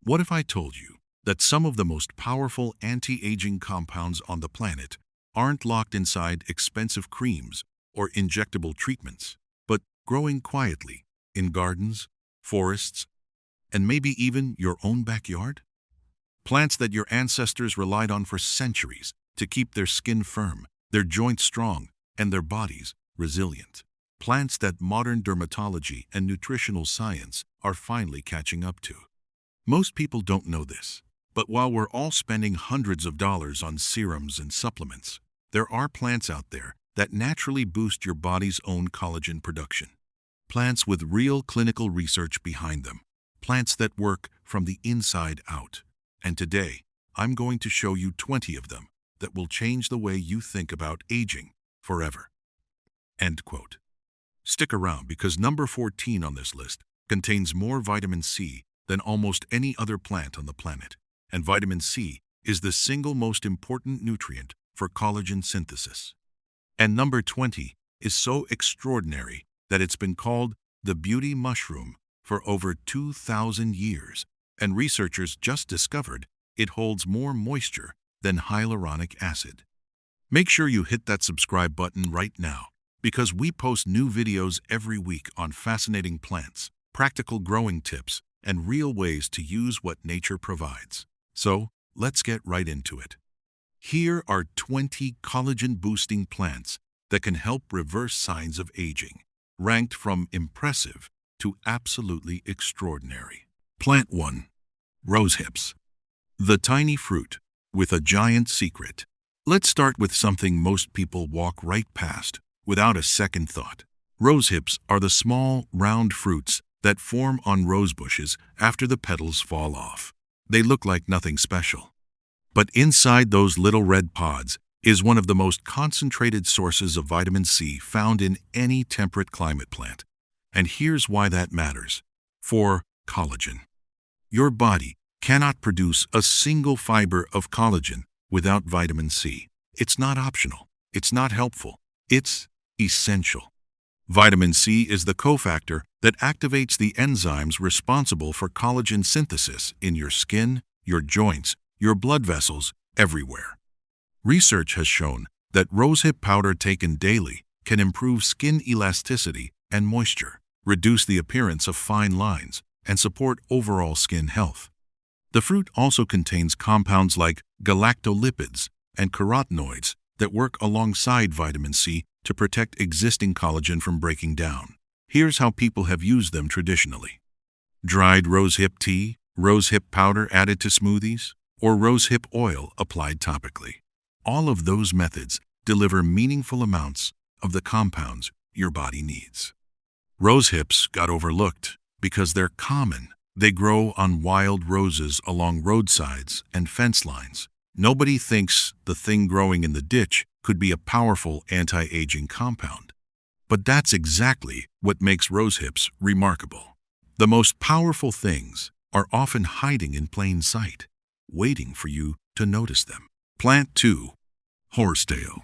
What if I told you that some of the most powerful anti-aging compounds on the planet aren't locked inside expensive creams or injectable treatments, but growing quietly in gardens, forests, and maybe even your own backyard? Plants that your ancestors relied on for centuries to keep their skin firm, their joints strong, and their bodies resilient. Plants that modern dermatology and nutritional science are finally catching up to. Most people don't know this, but while we're all spending hundreds of dollars on serums and supplements, there are plants out there that naturally boost your body's own collagen production. Plants with real clinical research behind them. Plants that work from the inside out. And today, I'm going to show you 20 of them that will change the way you think about aging forever. End quote. Stick around because number 14 on this list contains more vitamin C than almost any other plant on the planet. And vitamin C is the single most important nutrient for collagen synthesis. And number 20 is so extraordinary that it's been called the beauty mushroom for over 2,000 years, and researchers just discovered it holds more moisture than hyaluronic acid. Make sure you hit that subscribe button right now, because we post new videos every week on fascinating plants, practical growing tips, and real ways to use what nature provides. So, let's get right into it. Here are 20 collagen-boosting plants that can help reverse signs of aging, ranked from impressive to absolutely extraordinary. Plant 1. Rosehips. The tiny fruit with a giant secret. Let's start with something most people walk right past without a second thought. Rosehips are the small, round fruits that form on rose bushes after the petals fall off. They look like nothing special. But inside those little red pods is one of the most concentrated sources of vitamin C found in any temperate climate plant. And here's why that matters. For collagen. Your body cannot produce a single fiber of collagen without vitamin C. It's not optional. It's not helpful. It's essential. Vitamin C is the cofactor that activates the enzymes responsible for collagen synthesis in your skin, your joints, your blood vessels, everywhere. Research has shown that rosehip powder taken daily can improve skin elasticity and moisture, reduce the appearance of fine lines, and support overall skin health. The fruit also contains compounds like galactolipids and carotenoids that work alongside vitamin C to protect existing collagen from breaking down. Here's how people have used them traditionally. Dried rosehip tea, rosehip powder added to smoothies, or rosehip oil applied topically. All of those methods deliver meaningful amounts of the compounds your body needs. Rosehips got overlooked because they're common. They grow on wild roses along roadsides and fence lines. Nobody thinks the thing growing in the ditch could be a powerful anti-aging compound. But that's exactly what makes rosehips remarkable. The most powerful things are often hiding in plain sight, waiting for you to notice them. Plant 2. Horsetail.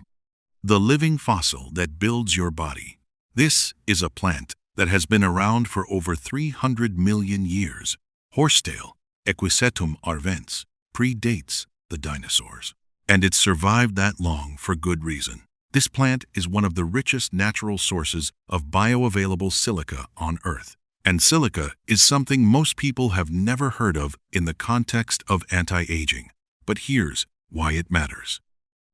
The living fossil that builds your body. This is a plant that has been around for over 300 million years. Horsetail, Equisetum arvens, predates the dinosaurs. And it's survived that long for good reason. This plant is one of the richest natural sources of bioavailable silica on Earth. And silica is something most people have never heard of in the context of anti-aging. But here's why it matters.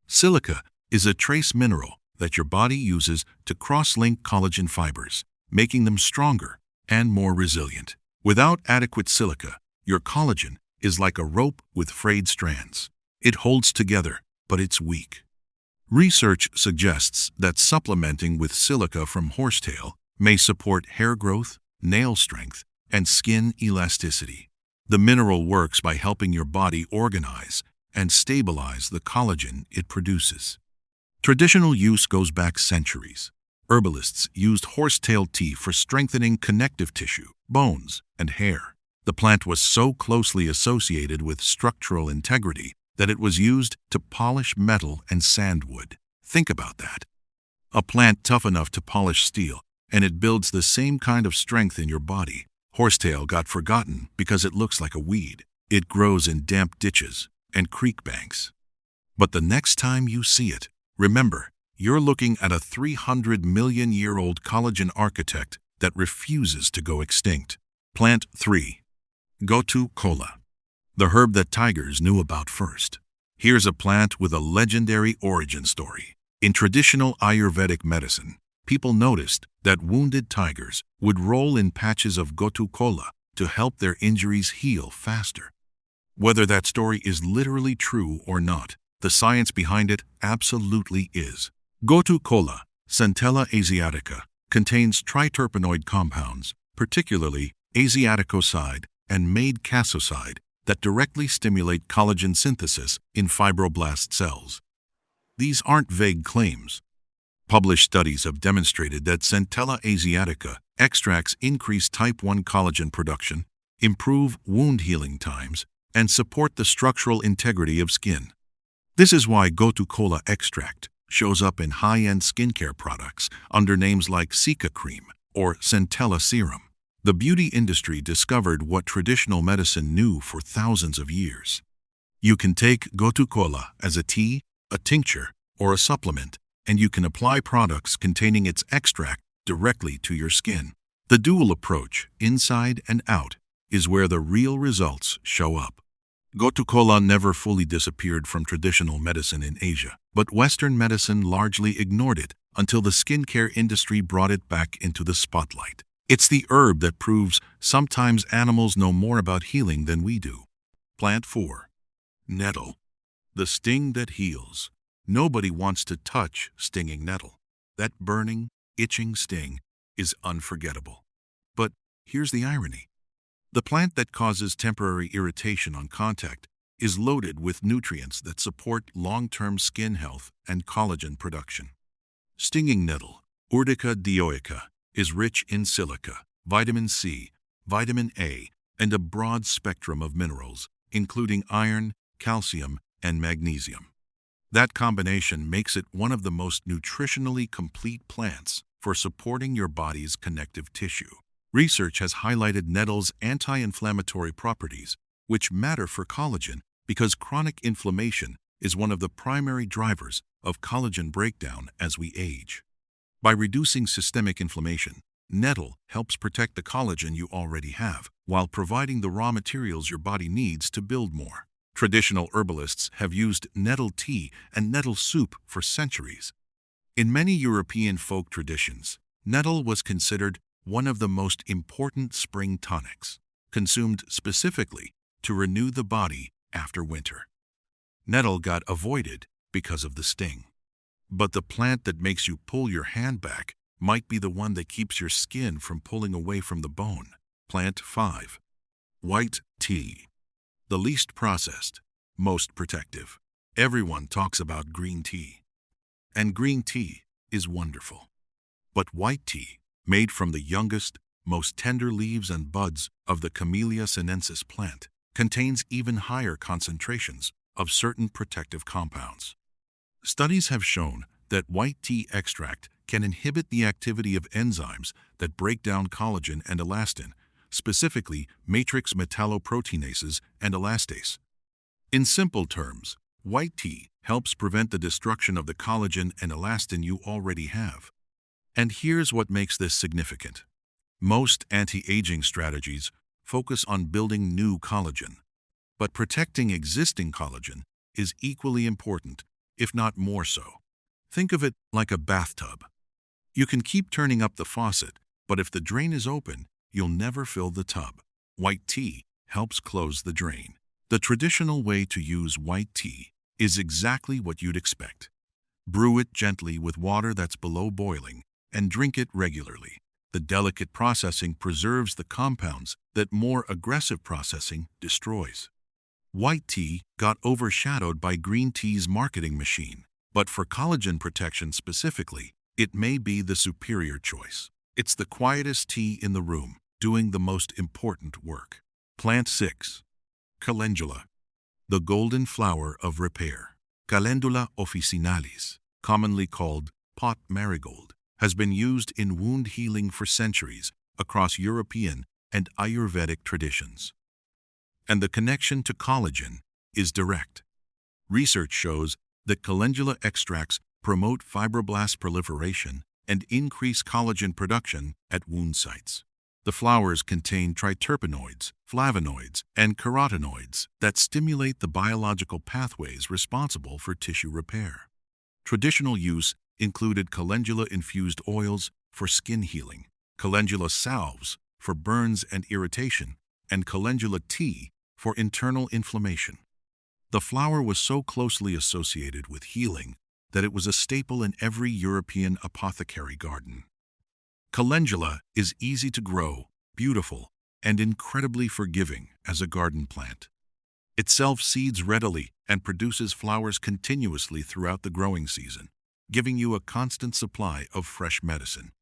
Silica is a trace mineral that your body uses to cross-link collagen fibers, making them stronger and more resilient. Without adequate silica, your collagen is like a rope with frayed strands. It holds together, but it's weak. Research suggests that supplementing with silica from horsetail may support hair growth, nail strength, and skin elasticity. The mineral works by helping your body organize and stabilize the collagen it produces. Traditional use goes back centuries. Herbalists used horsetail tea for strengthening connective tissue, bones, and hair. The plant was so closely associated with structural integrity that it was used to polish metal and sandwood. Think about that. A plant tough enough to polish steel, and it builds the same kind of strength in your body. Horsetail got forgotten because it looks like a weed. It grows in damp ditches and creek banks. But the next time you see it, remember, you're looking at a 300-million-year-old collagen architect that refuses to go extinct. Plant 3. Gotu kola, the herb that tigers knew about first. Here's a plant with a legendary origin story. In traditional Ayurvedic medicine, people noticed that wounded tigers would roll in patches of gotu kola to help their injuries heal faster. Whether that story is literally true or not, the science behind it absolutely is. Gotu kola, Centella asiatica, contains triterpenoid compounds, particularly asiaticoside and maidcasoside, that directly stimulate collagen synthesis in fibroblast cells. These aren't vague claims. Published studies have demonstrated that Centella asiatica extracts increase type 1 collagen production, improve wound healing times, and support the structural integrity of skin. This is why gotu kola extract shows up in high-end skincare products under names like Silica cream or Centella serum. The beauty industry discovered what traditional medicine knew for thousands of years. You can take gotu kola as a tea, a tincture, or a supplement, and you can apply products containing its extract directly to your skin. The dual approach, inside and out, is where the real results show up. Gotu kola never fully disappeared from traditional medicine in Asia, but Western medicine largely ignored it until the skincare industry brought it back into the spotlight. It's the herb that proves sometimes animals know more about healing than we do. Plant 4. Nettle, the sting that heals. Nobody wants to touch stinging nettle. That burning, itching sting is unforgettable. But here's the irony. The plant that causes temporary irritation on contact is loaded with nutrients that support long-term skin health and collagen production. Stinging nettle, Urtica dioica, is rich in silica, vitamin C, vitamin A, and a broad spectrum of minerals, including iron, calcium, and magnesium. That combination makes it one of the most nutritionally complete plants for supporting your body's connective tissue. Research has highlighted nettle's anti-inflammatory properties, which matter for collagen because chronic inflammation is one of the primary drivers of collagen breakdown as we age. By reducing systemic inflammation, nettle helps protect the collagen you already have, while providing the raw materials your body needs to build more. Traditional herbalists have used nettle tea and nettle soup for centuries. In many European folk traditions, nettle was considered one of the most important spring tonics, consumed specifically to renew the body after winter. Nettle got avoided because of the sting. But the plant that makes you pull your hand back might be the one that keeps your skin from pulling away from the bone. Plant 5. White tea, the least processed, most protective. Everyone talks about green tea. And green tea is wonderful. But white tea, made from the youngest, most tender leaves and buds of the Camellia sinensis plant, contains even higher concentrations of certain protective compounds. Studies have shown that white tea extract can inhibit the activity of enzymes that break down collagen and elastin, specifically matrix metalloproteinases and elastase. In simple terms, white tea helps prevent the destruction of the collagen and elastin you already have. And here's what makes this significant. Most anti-aging strategies focus on building new collagen, but protecting existing collagen is equally important, if not more so. Think of it like a bathtub. You can keep turning up the faucet, but if the drain is open, you'll never fill the tub. White tea helps close the drain. The traditional way to use white tea is exactly what you'd expect. Brew it gently with water that's below boiling and drink it regularly. The delicate processing preserves the compounds that more aggressive processing destroys. White tea got overshadowed by green tea's marketing machine, but for collagen protection specifically, it may be the superior choice. It's the quietest tea in the room, doing the most important work. Plant 6. Calendula, the golden flower of repair. Calendula officinalis, commonly called pot marigold, has been used in wound healing for centuries across European and Ayurvedic traditions. and the connection to collagen is direct. Research shows that calendula extracts promote fibroblast proliferation and increase collagen production at wound sites. The flowers contain triterpenoids, flavonoids, and carotenoids that stimulate the biological pathways responsible for tissue repair. Traditional use included calendula-infused oils for skin healing, calendula salves for burns and irritation, and calendula tea for internal inflammation. The flower was so closely associated with healing that it was a staple in every European apothecary garden. Calendula is easy to grow, beautiful, and incredibly forgiving as a garden plant. It self-seeds readily and produces flowers continuously throughout the growing season, giving you a constant supply of fresh medicine.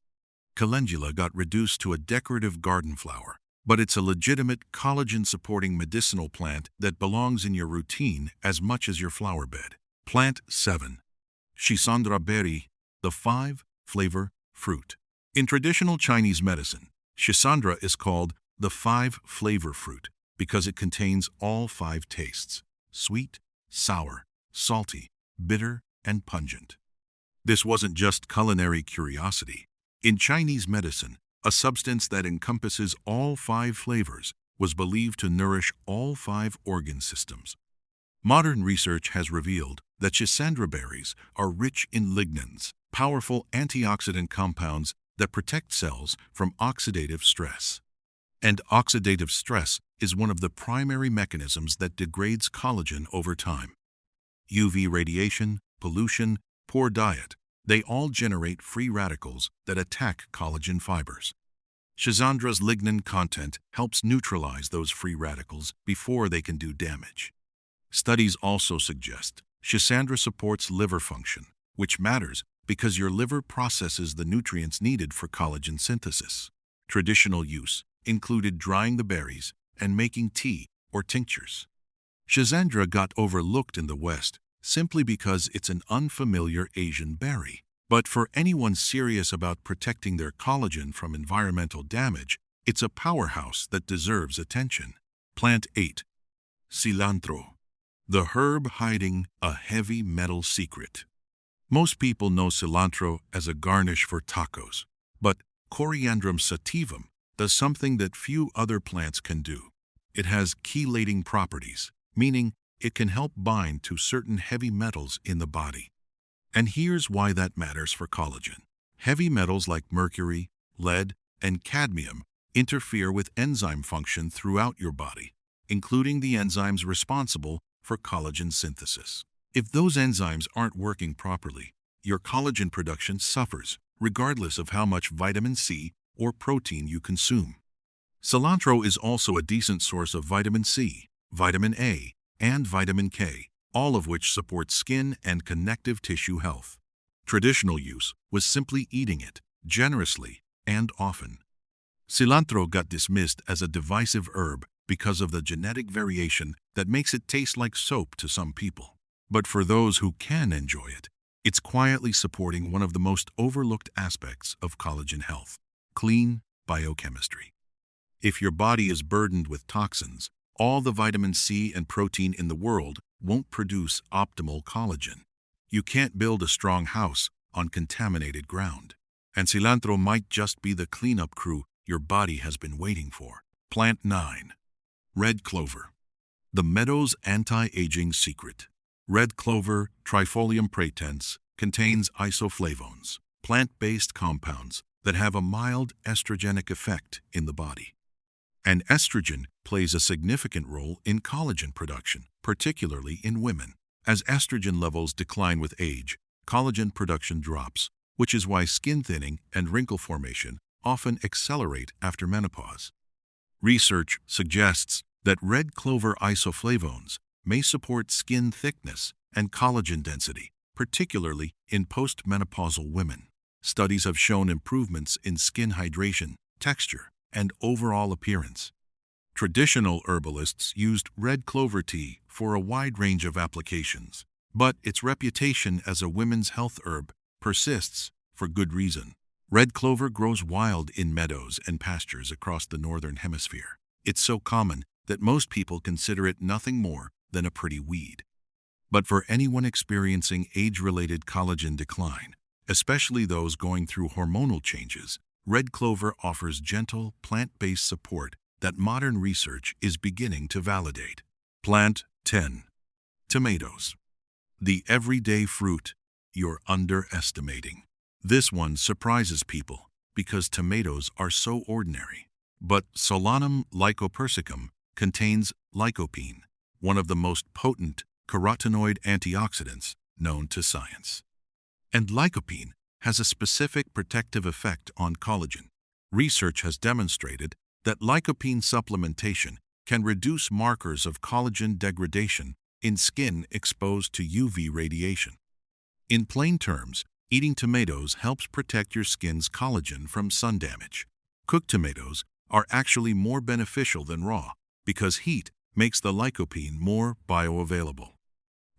Calendula got reduced to a decorative garden flower, but it's a legitimate collagen-supporting medicinal plant that belongs in your routine as much as your flower bed. Plant 7. Schisandra berry, the 5-flavor fruit. In traditional Chinese medicine, Schisandra is called the 5-flavor fruit because it contains all 5 tastes: sweet, sour, salty, bitter, and pungent. This wasn't just culinary curiosity. In Chinese medicine, a substance that encompasses all 5 flavors was believed to nourish all 5 organ systems. Modern research has revealed that Schisandra berries are rich in lignans, powerful antioxidant compounds that protect cells from oxidative stress. And oxidative stress is one of the primary mechanisms that degrades collagen over time. UV radiation, pollution, poor diet, they all generate free radicals that attack collagen fibers. Schisandra's lignin content helps neutralize those free radicals before they can do damage. Studies also suggest Schisandra supports liver function, which matters because your liver processes the nutrients needed for collagen synthesis. Traditional use included drying the berries and making tea or tinctures. Schisandra got overlooked in the West simply because it's an unfamiliar Asian berry. But for anyone serious about protecting their collagen from environmental damage, it's a powerhouse that deserves attention. Plant 8. Cilantro, the herb hiding a heavy metal secret. Most people know cilantro as a garnish for tacos, but Coriandrum sativum does something that few other plants can do. It has chelating properties, meaning it can help bind to certain heavy metals in the body. And here's why that matters for collagen. Heavy metals like mercury, lead, and cadmium interfere with enzyme function throughout your body, including the enzymes responsible for collagen synthesis. If those enzymes aren't working properly, your collagen production suffers, regardless of how much vitamin C or protein you consume. Cilantro is also a decent source of vitamin C, vitamin A, and vitamin K, all of which support skin and connective tissue health. Traditional use was simply eating it, generously and often. Cilantro got dismissed as a divisive herb because of the genetic variation that makes it taste like soap to some people. But for those who can enjoy it, it's quietly supporting one of the most overlooked aspects of collagen health: clean biochemistry. If your body is burdened with toxins, all the vitamin C and protein in the world won't produce optimal collagen. You can't build a strong house on contaminated ground. And cilantro might just be the cleanup crew your body has been waiting for. Plant 9. Red clover, the meadow's anti-aging secret. Red clover, Trifolium pratense, contains isoflavones, plant-based compounds that have a mild estrogenic effect in the body. And estrogen plays a significant role in collagen production, particularly in women. As estrogen levels decline with age, collagen production drops, which is why skin thinning and wrinkle formation often accelerate after menopause. Research suggests that red clover isoflavones may support skin thickness and collagen density, particularly in postmenopausal women. Studies have shown improvements in skin hydration, texture, and overall appearance. Traditional herbalists used red clover tea for a wide range of applications, but its reputation as a women's health herb persists for good reason. Red clover grows wild in meadows and pastures across the northern hemisphere. It's so common that most people consider it nothing more than a pretty weed. But for anyone experiencing age-related collagen decline, especially those going through hormonal changes, red clover offers gentle, plant-based support that modern research is beginning to validate. Plant 10. Tomatoes. The everyday fruit you're underestimating. This one surprises people because tomatoes are so ordinary. But Solanum lycopersicum contains lycopene, one of the most potent carotenoid antioxidants known to science. And lycopene has a specific protective effect on collagen. Research has demonstrated that lycopene supplementation can reduce markers of collagen degradation in skin exposed to UV radiation. In plain terms, eating tomatoes helps protect your skin's collagen from sun damage. Cooked tomatoes are actually more beneficial than raw because heat makes the lycopene more bioavailable.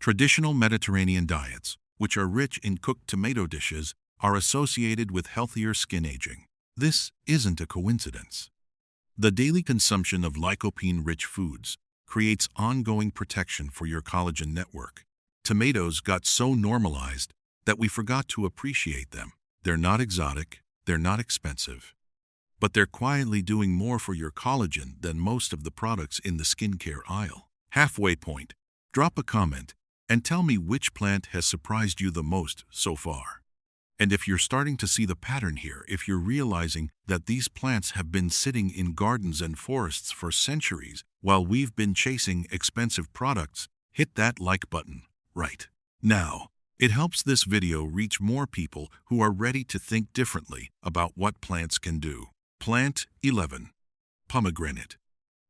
Traditional Mediterranean diets, which are rich in cooked tomato dishes, are associated with healthier skin aging. This isn't a coincidence. The daily consumption of lycopene-rich foods creates ongoing protection for your collagen network. Tomatoes got so normalized that we forgot to appreciate them. They're not exotic, they're not expensive, but they're quietly doing more for your collagen than most of the products in the skincare aisle. Halfway point, drop a comment and tell me which plant has surprised you the most so far. And if you're starting to see the pattern here, if you're realizing that these plants have been sitting in gardens and forests for centuries while we've been chasing expensive products, hit that like button right now. It helps this video reach more people who are ready to think differently about what plants can do. Plant 11. Pomegranate.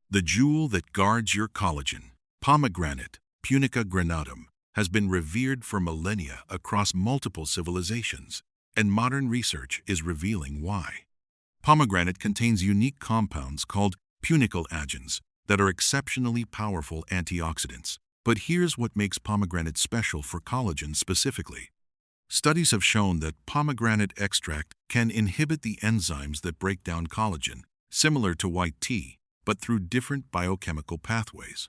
The jewel that guards your collagen. Pomegranate, Punica granatum, has been revered for millennia across multiple civilizations, and modern research is revealing why. Pomegranate contains unique compounds called punicle agents that are exceptionally powerful antioxidants. But here's what makes pomegranate special for collagen specifically. Studies have shown that pomegranate extract can inhibit the enzymes that break down collagen, similar to white tea, but through different biochemical pathways.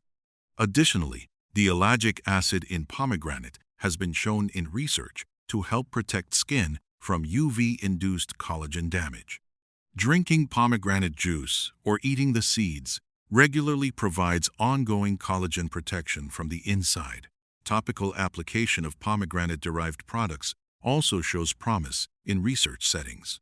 Additionally, the ellagic acid in pomegranate has been shown in research to help protect skin from UV-induced collagen damage. Drinking pomegranate juice or eating the seeds regularly provides ongoing collagen protection from the inside. Topical application of pomegranate-derived products also shows promise in research settings.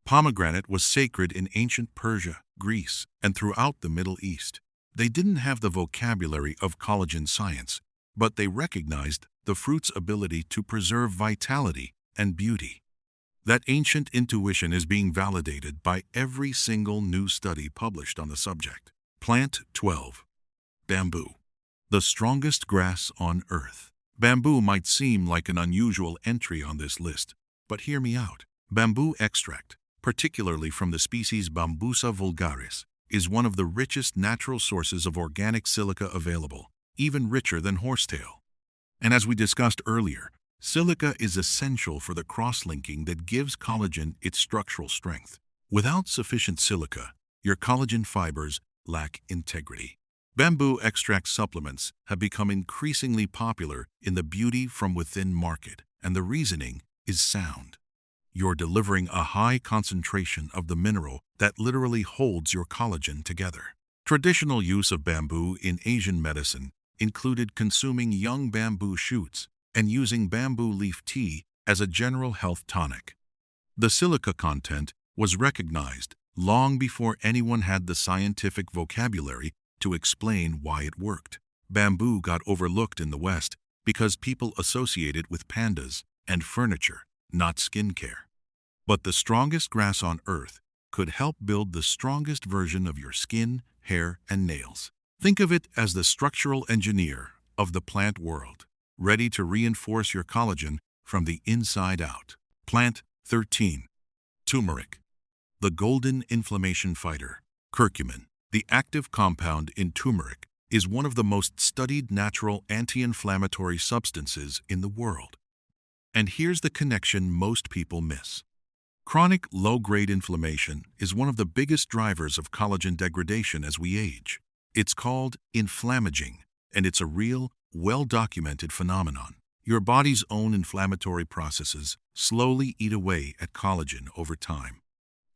Pomegranate was sacred in ancient Persia, Greece, and throughout the Middle East. They didn't have the vocabulary of collagen science, but they recognized the fruit's ability to preserve vitality and beauty. That ancient intuition is being validated by every single new study published on the subject. Plant 12. Bamboo. The strongest grass on earth. Bamboo might seem like an unusual entry on this list, but hear me out. Bamboo extract, particularly from the species Bambusa vulgaris, is one of the richest natural sources of organic silica available, even richer than horsetail. And as we discussed earlier, silica is essential for the cross-linking that gives collagen its structural strength. Without sufficient silica, your collagen fibers lack integrity. Bamboo extract supplements have become increasingly popular in the beauty from within market, and the reasoning is sound. You're delivering a high concentration of the mineral that literally holds your collagen together. Traditional use of bamboo in Asian medicine included consuming young bamboo shoots and using bamboo leaf tea as a general health tonic. The silica content was recognized long before anyone had the scientific vocabulary to explain why it worked. Bamboo got overlooked in the West because people associate it with pandas and furniture, not skincare. But the strongest grass on earth could help build the strongest version of your skin, hair, and nails. Think of it as the structural engineer of the plant world, ready to reinforce your collagen from the inside out. Plant 13. Turmeric. The golden inflammation fighter. Curcumin, the active compound in turmeric, is one of the most studied natural anti-inflammatory substances in the world. And here's the connection most people miss. Chronic low-grade inflammation is one of the biggest drivers of collagen degradation as we age. It's called inflammaging, and it's a real, well-documented phenomenon. Your body's own inflammatory processes slowly eat away at collagen over time.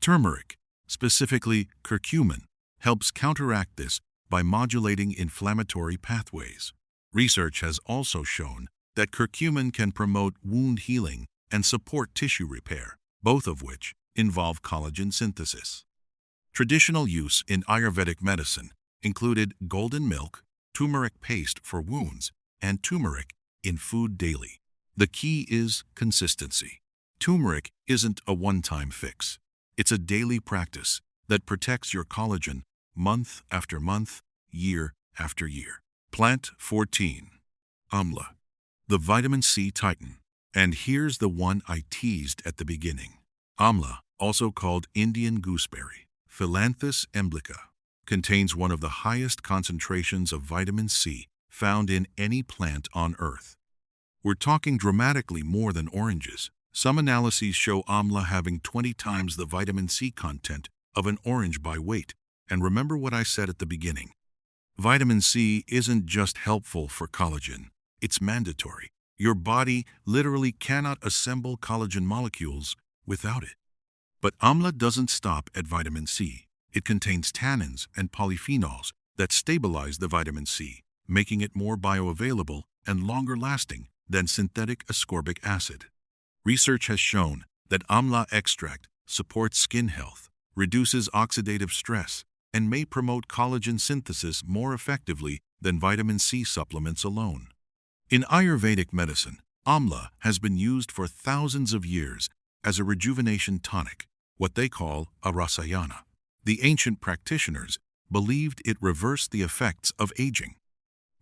Turmeric, specifically curcumin, helps counteract this by modulating inflammatory pathways. Research has also shown that curcumin can promote wound healing and support tissue repair, both of which involve collagen synthesis. Traditional use in Ayurvedic medicine included golden milk, turmeric paste for wounds, and turmeric in food daily. The key is consistency. Turmeric isn't a one-time fix. It's a daily practice that protects your collagen month after month, year after year. Plant 14. Amla, the vitamin C titan. And here's the one I teased at the beginning. Amla, also called Indian gooseberry, Philanthus emblica, contains one of the highest concentrations of vitamin C found in any plant on Earth. We're talking dramatically more than oranges. Some analyses show amla having 20 times the vitamin C content of an orange by weight. And remember what I said at the beginning. Vitamin C isn't just helpful for collagen, it's mandatory. Your body literally cannot assemble collagen molecules without it. But amla doesn't stop at vitamin C. It contains tannins and polyphenols that stabilize the vitamin C, making it more bioavailable and longer-lasting than synthetic ascorbic acid. Research has shown that amla extract supports skin health, reduces oxidative stress, and may promote collagen synthesis more effectively than vitamin C supplements alone. In Ayurvedic medicine, amla has been used for thousands of years as a rejuvenation tonic, what they call a rasayana. The ancient practitioners believed it reversed the effects of aging.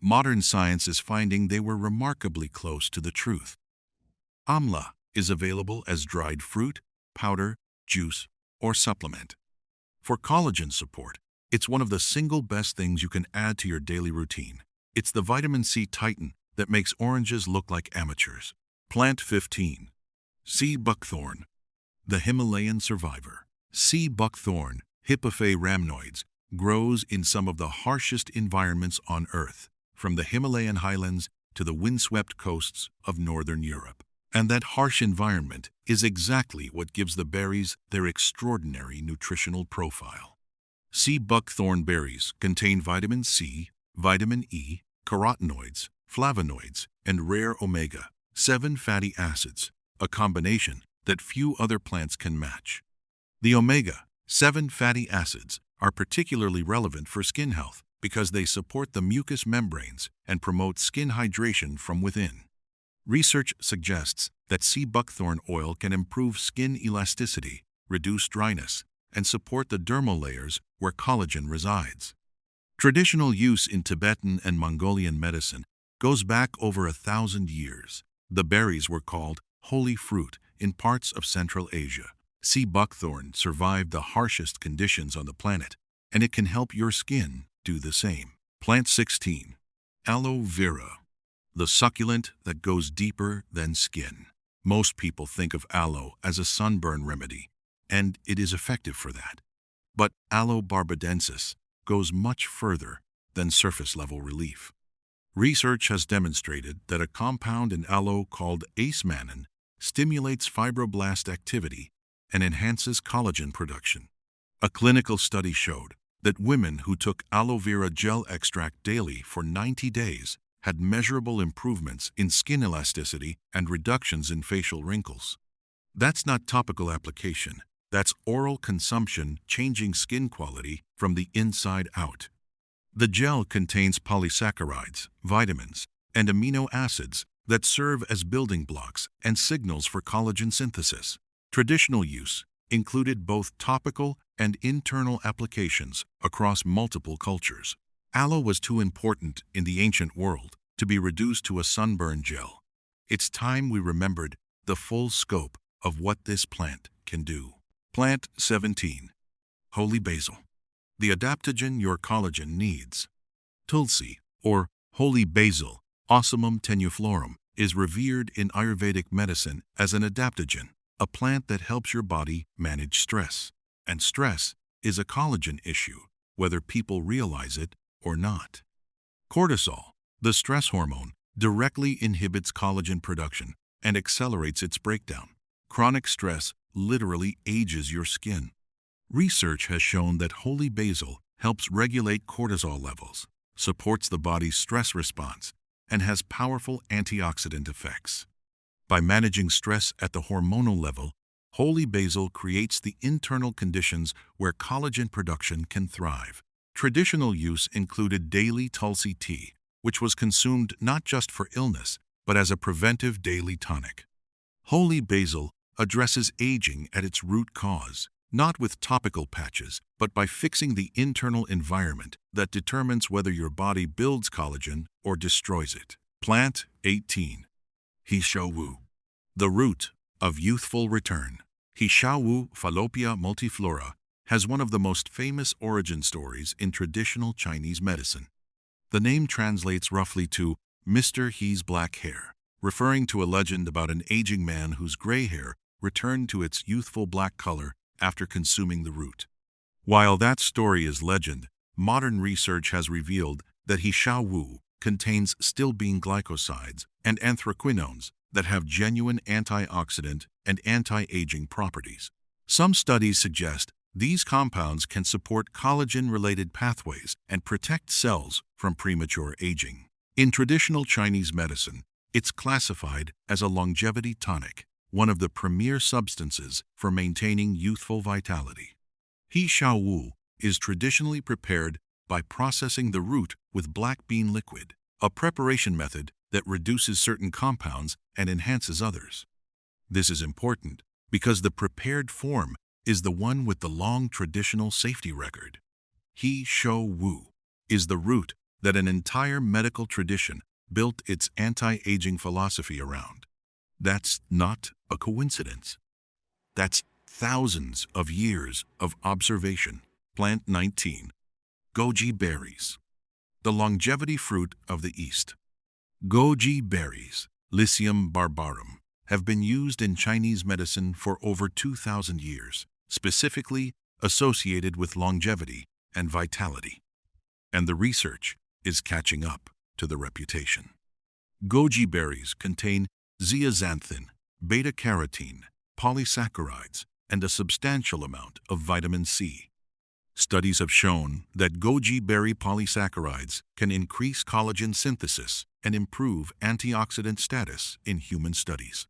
Modern science is finding they were remarkably close to the truth. Amla is available as dried fruit, powder, juice, or supplement. For collagen support, it's one of the single best things you can add to your daily routine. It's the vitamin C titan that makes oranges look like amateurs. Plant 15. Sea buckthorn, the Himalayan survivor. Sea buckthorn, Hippophae rhamnoides, grows in some of the harshest environments on Earth, from the Himalayan highlands to the windswept coasts of northern Europe. And that harsh environment is exactly what gives the berries their extraordinary nutritional profile. Sea buckthorn berries contain vitamin C, vitamin E, carotenoids, flavonoids, and rare omega-7 fatty acids, a combination that few other plants can match. The omega-7 fatty acids are particularly relevant for skin health because they support the mucous membranes and promote skin hydration from within. Research suggests that sea buckthorn oil can improve skin elasticity, reduce dryness, and support the dermal layers where collagen resides. Traditional use in Tibetan and Mongolian medicine goes back over 1,000 years. The berries were called holy fruit in parts of Central Asia. Sea buckthorn survived the harshest conditions on the planet, and it can help your skin do the same. Plant 16. Aloe vera, the succulent that goes deeper than skin. Most people think of aloe as a sunburn remedy, and it is effective for that. But Aloe barbadensis goes much further than surface-level relief. Research has demonstrated that a compound in aloe called acemannan stimulates fibroblast activity and enhances collagen production. A clinical study showed that women who took aloe vera gel extract daily for 90 days had measurable improvements in skin elasticity and reductions in facial wrinkles. That's not topical application, that's oral consumption changing skin quality from the inside out. The gel contains polysaccharides, vitamins, and amino acids that serve as building blocks and signals for collagen synthesis. Traditional use included both topical and internal applications across multiple cultures. Aloe was too important in the ancient world to be reduced to a sunburn gel. It's time we remembered the full scope of what this plant can do. Plant 17. Holy basil, the adaptogen your collagen needs. Tulsi, or holy basil, Ocimum tenuiflorum, is revered in Ayurvedic medicine as an adaptogen, a plant that helps your body manage stress. And stress is a collagen issue, whether people realize it or not. Cortisol, the stress hormone, directly inhibits collagen production and accelerates its breakdown. Chronic stress literally ages your skin. Research has shown that holy basil helps regulate cortisol levels, supports the body's stress response, and has powerful antioxidant effects. By managing stress at the hormonal level, holy basil creates the internal conditions where collagen production can thrive. Traditional use included daily Tulsi tea, which was consumed not just for illness, but as a preventive daily tonic. Holy basil addresses aging at its root cause, not with topical patches, but by fixing the internal environment that determines whether your body builds collagen or destroys it. Plant 18. He Shou Wu, the root of youthful return. He Shou Wu Fallopian multiflora has one of the most famous origin stories in traditional Chinese medicine. The name translates roughly to Mr. He's black hair, referring to a legend about an aging man whose gray hair returned to its youthful black color after consuming the root. While that story is legend, modern research has revealed that He Shou Wu contains stilbene glycosides and anthraquinones that have genuine antioxidant and anti-aging properties. Some studies suggest these compounds can support collagen-related pathways and protect cells from premature aging. In traditional Chinese medicine, it's classified as a longevity tonic, one of the premier substances for maintaining youthful vitality. He Shou Wu is traditionally prepared by processing the root with black bean liquid, a preparation method that reduces certain compounds and enhances others. This is important because the prepared form is the one with the long traditional safety record. He Shou Wu is the root that an entire medical tradition built its anti-aging philosophy around. That's not a coincidence. That's thousands of years of observation. Plant 19. Goji berries, the longevity fruit of the East. Goji berries, Lycium barbarum, have been used in Chinese medicine for over 2,000 years, specifically associated with longevity and vitality. And the research is catching up to the reputation. Goji berries contain zeaxanthin, beta-carotene, polysaccharides, and a substantial amount of vitamin C. Studies have shown that goji berry polysaccharides can increase collagen synthesis and improve antioxidant status in human studies.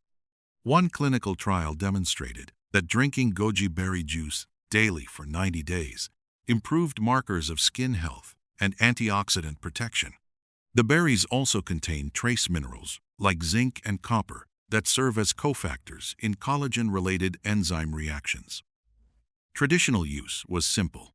One clinical trial demonstrated that drinking goji berry juice daily for 90 days improved markers of skin health and antioxidant protection. The berries also contain trace minerals like zinc and copper that serve as cofactors in collagen-related enzyme reactions. Traditional use was simple.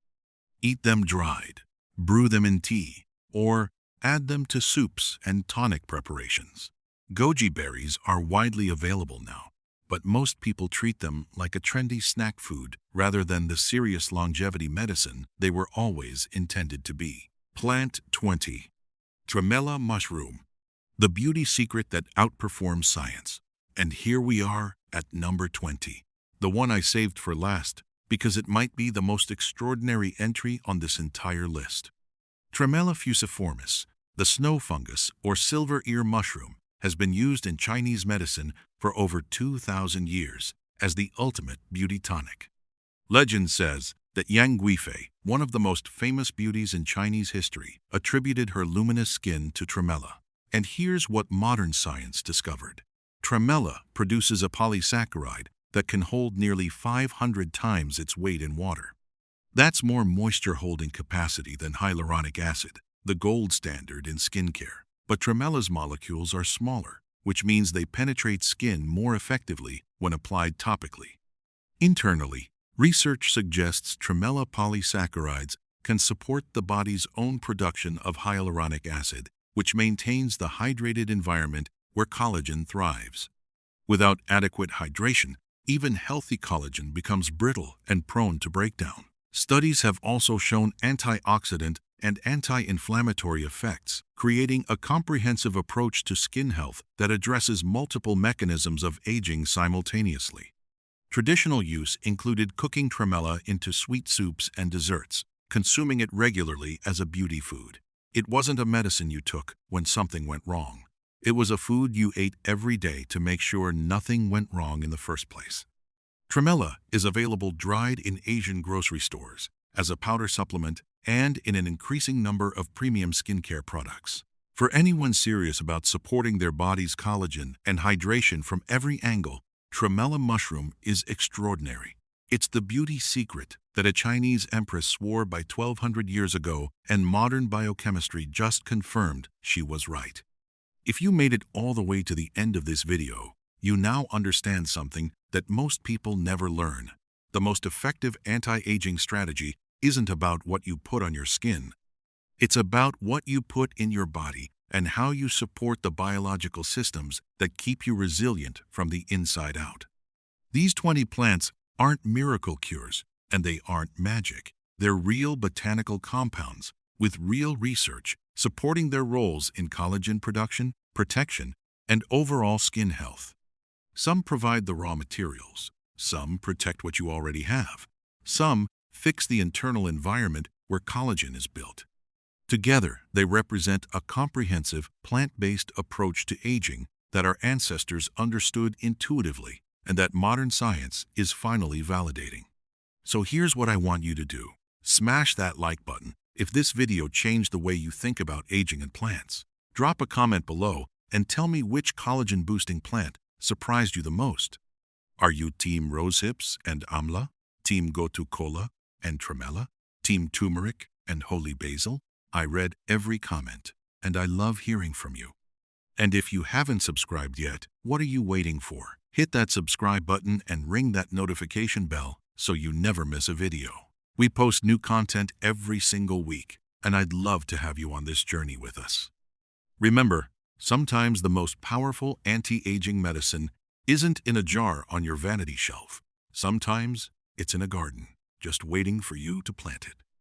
Eat them dried, brew them in tea, or add them to soups and tonic preparations. Goji berries are widely available now, but most people treat them like a trendy snack food rather than the serious longevity medicine they were always intended to be. Plant 20. Tremella mushroom, the beauty secret that outperforms science. And here we are at number 20, the one I saved for last because it might be the most extraordinary entry on this entire list. Tremella fusiformis, the snow fungus or silver ear mushroom, has been used in Chinese medicine for over 2,000 years as the ultimate beauty tonic. Legend says that Yang Guifei, one of the most famous beauties in Chinese history, attributed her luminous skin to tremella. And here's what modern science discovered. Tremella produces a polysaccharide that can hold nearly 500 times its weight in water. That's more moisture-holding capacity than hyaluronic acid, the gold standard in skincare. But tremella's molecules are smaller, which means they penetrate skin more effectively when applied topically. Internally, research suggests tremella polysaccharides can support the body's own production of hyaluronic acid, which maintains the hydrated environment where collagen thrives. Without adequate hydration, even healthy collagen becomes brittle and prone to breakdown. Studies have also shown antioxidant and anti-inflammatory effects, creating a comprehensive approach to skin health that addresses multiple mechanisms of aging simultaneously. Traditional use included cooking tremella into sweet soups and desserts, consuming it regularly as a beauty food. It wasn't a medicine you took when something went wrong. It was a food you ate every day to make sure nothing went wrong in the first place. Tremella is available dried in Asian grocery stores, as a powder supplement, and in an increasing number of premium skincare products. For anyone serious about supporting their body's collagen and hydration from every angle, Tremella mushroom is extraordinary. It's the beauty secret that a Chinese empress swore by 1200 years ago, and modern biochemistry just confirmed she was right. If you made it all the way to the end of this video, you now understand something that most people never learn. The most effective anti-aging strategy isn't about what you put on your skin. It's about what you put in your body and how you support the biological systems that keep you resilient from the inside out. These 20 plants aren't miracle cures, and they aren't magic. They're real botanical compounds with real research supporting their roles in collagen production, protection, and overall skin health. Some provide the raw materials. Some protect what you already have. Some fix the internal environment where collagen is built. Together, they represent a comprehensive, plant-based approach to aging that our ancestors understood intuitively and that modern science is finally validating. So here's what I want you to do. Smash that like button if this video changed the way you think about aging and plants. Drop a comment below and tell me which collagen-boosting plant surprised you the most. Are you Team Rosehips and Amla? Team Gotu Kola and Tremella? Team Turmeric and Holy Basil? I read every comment, and I love hearing from you. And if you haven't subscribed yet, what are you waiting for? Hit that subscribe button and ring that notification bell so you never miss a video. We post new content every single week, and I'd love to have you on this journey with us. Remember, sometimes the most powerful anti-aging medicine isn't in a jar on your vanity shelf. Sometimes it's in a garden, just waiting for you to plant it.